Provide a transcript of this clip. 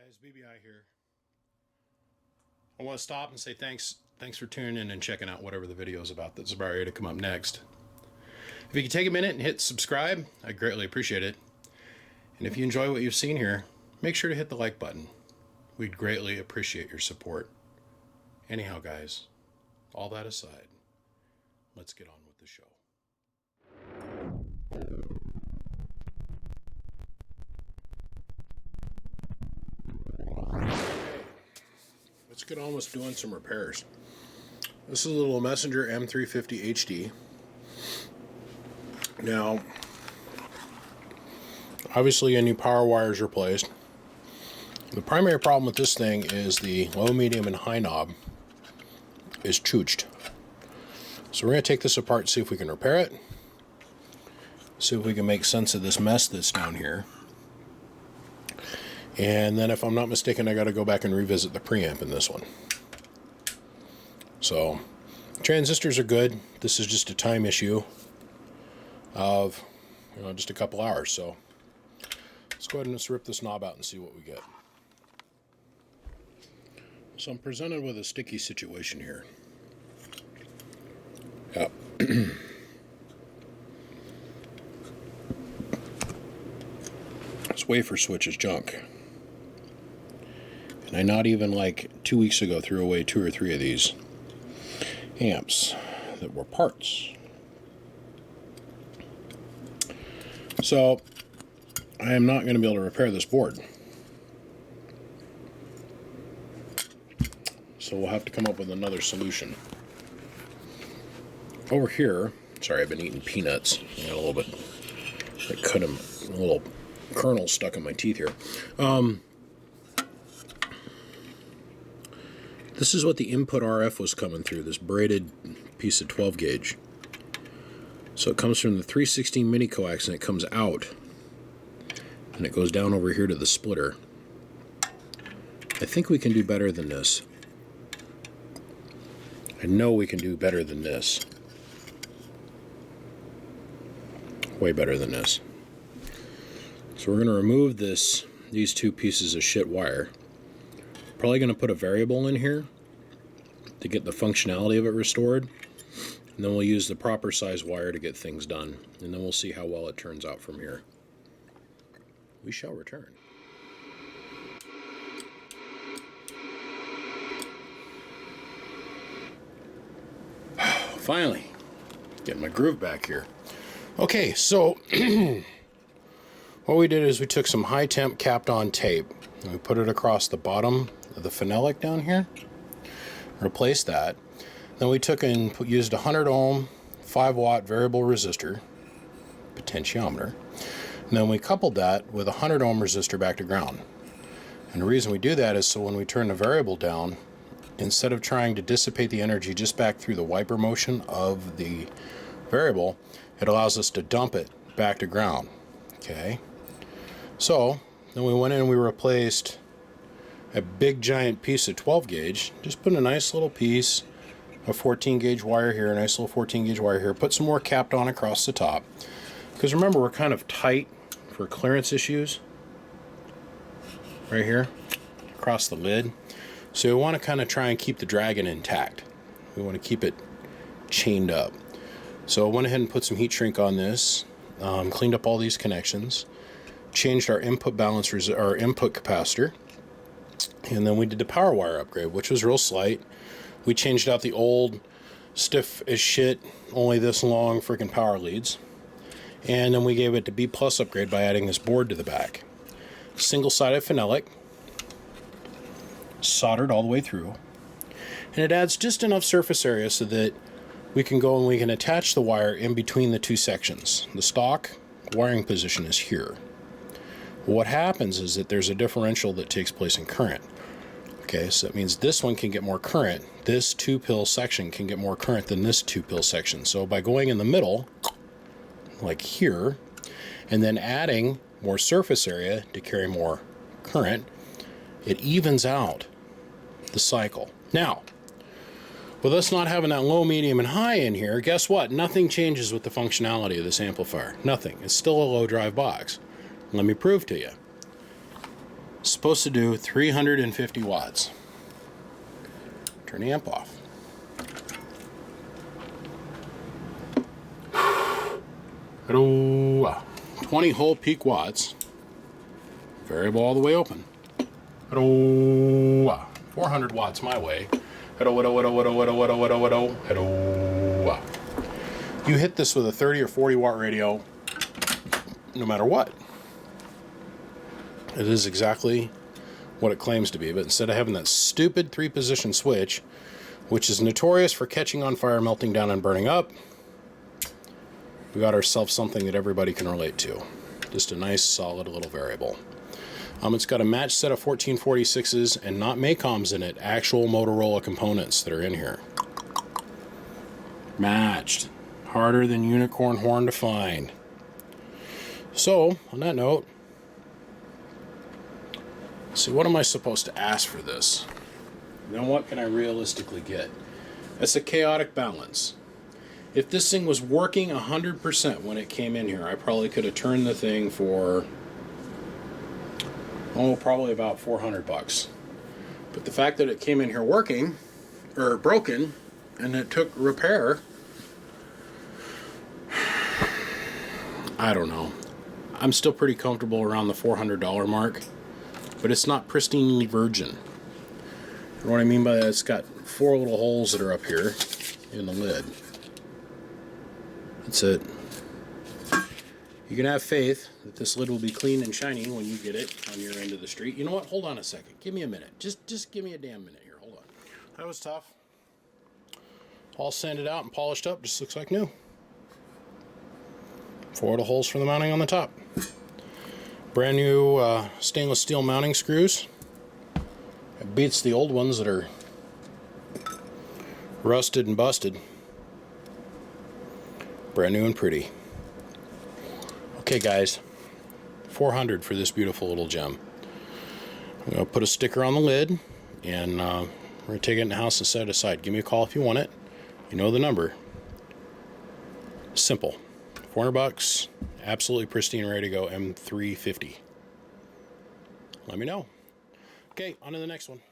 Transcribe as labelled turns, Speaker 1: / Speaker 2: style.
Speaker 1: guys, BBI here. I want to stop and say thanks for tuning in and checking out whatever the video is about that's about ready to come up next. If you could take a minute and hit subscribe, I'd greatly appreciate it. And if you enjoy what you've seen here, make sure to hit the like button. We'd greatly appreciate your support. Anyhow, guys, all that aside, let's get on with the show. Let's get on with doing some repairs. This is a little Messenger M350 HD. Now, obviously a new power wire is replaced. The primary problem with this thing is the low, medium, and high knob is chooched. So we're going to take this apart and see if we can repair it. See if we can make sense of this mess that's down here. And then if I'm not mistaken, I got to go back and revisit the preamp in this one. So transistors are good. This is just a time issue of just a couple hours. So let's go ahead and just rip this knob out and see what we get. So I'm presented with a sticky situation here. Yep. This wafer switch is junk. And I not even like 2 weeks ago threw away 2 or 3 of these amps that were parts. So I am not going to be able to repair this board. So we'll have to come up with another solution. Over here, sorry, I've been eating peanuts. I got a little bit, I cut them, a little kernel stuck in my teeth here. This is what the input RF was coming through, this braided piece of 12 gauge. So it comes from the 316 mini coax and it comes out. And it goes down over here to the splitter. I think we can do better than this. I know we can do better than this. Way better than this. So we're going to remove these 2 pieces of shit wire. Probably going to put a variable in here to get the functionality of it restored. And then we'll use the proper size wire to get things done. And then we'll see how well it turns out from here. We shall return. Finally, getting my groove back here. Okay, so what we did is we took some high temp capped on tape and we put it across the bottom of the phenolic down here, replaced that. Then we took and used a 100 ohm 5 watt variable resistor potentiometer, and then we coupled that with a 100 ohm resistor back to ground. And the reason we do that is so when we turn the variable down, instead of trying to dissipate the energy just back through the wiper motion of the variable, it allows us to dump it back to ground. Okay, so then we went in and we replaced a big giant piece of 12 gauge, just put a nice little piece of 14 gauge wire here, a nice little 14 gauge wire here, put some more capped on across the top, because remember we're kind of tight for clearance issues right here across the lid. So we want to kind of try and keep the dragon intact. We want to keep it chained up. So I went ahead and put some heat shrink on this, cleaned up all these connections, changed our input balance, our input capacitor, and then we did the power wire upgrade, which was real slight. We changed out the old stiff as shit, only this long freaking power leads, and then we gave it the B+ upgrade by adding this board to the back. Single-sided phenolic, soldered all the way through, and it adds just enough surface area so that we can go and we can attach the wire in between the 2 sections. The stock wiring position is here. What happens is that there's a differential that takes place in current. Okay, so that means this one can get more current. This 2-pill section can get more current than this 2-pill section. So by going in the middle, like here, and then adding more surface area to carry more current, it evens out the cycle. Now, with us not having that low, medium, and high in here, guess what? Nothing changes with the functionality of this amplifier. Nothing. It's still a low drive box. Let me prove to you. It's supposed to do 350 watts. Turn the amp off. Hello. 20 whole peak watts. Variable all the way open. Hello. 400 watts my way. Hello. You hit this with a 30 or 40 watt radio, no matter what. It is exactly what it claims to be, but instead of having that stupid 3-position switch, which is notorious for catching on fire, melting down, and burning up, we got ourselves something that everybody can relate to. Just a nice, solid little variable. It's got a matched set of 1446s and not Maycoms in it, actual Motorola components that are in here. Matched. Harder than unicorn horn to find. So, on that note, see, what am I supposed to ask for this? Then what can I realistically get? It's a chaotic balance. If this thing was working 100% when it came in here, I probably could have turned the thing for, probably about 400 bucks. But the fact that it came in here working, or broken, and it took repair, I don't know. I'm still pretty comfortable around the $400 mark, but it's not pristinely virgin. You know what I mean by that? It's got 4 little holes that are up here in the lid. That's it. You can have faith that this lid will be clean and shiny when you get it on your end of the street. You know what? Hold on a second. Give me a minute. Just give me a damn minute here. Hold on. That was tough. All sanded out and polished up. Just looks like new. 4 little holes for the mounting on the top. Brand new stainless steel mounting screws. It beats the old ones that are rusted and busted. Brand new and pretty. Okay guys, $400 for this beautiful little gem. I'm going to put a sticker on the lid, and we're going to take it in the house and set it aside. Give me a call if you want it. You know the number. Simple. 400 bucks, absolutely pristine, ready to go, M350. Let me know. Okay, on to the next one.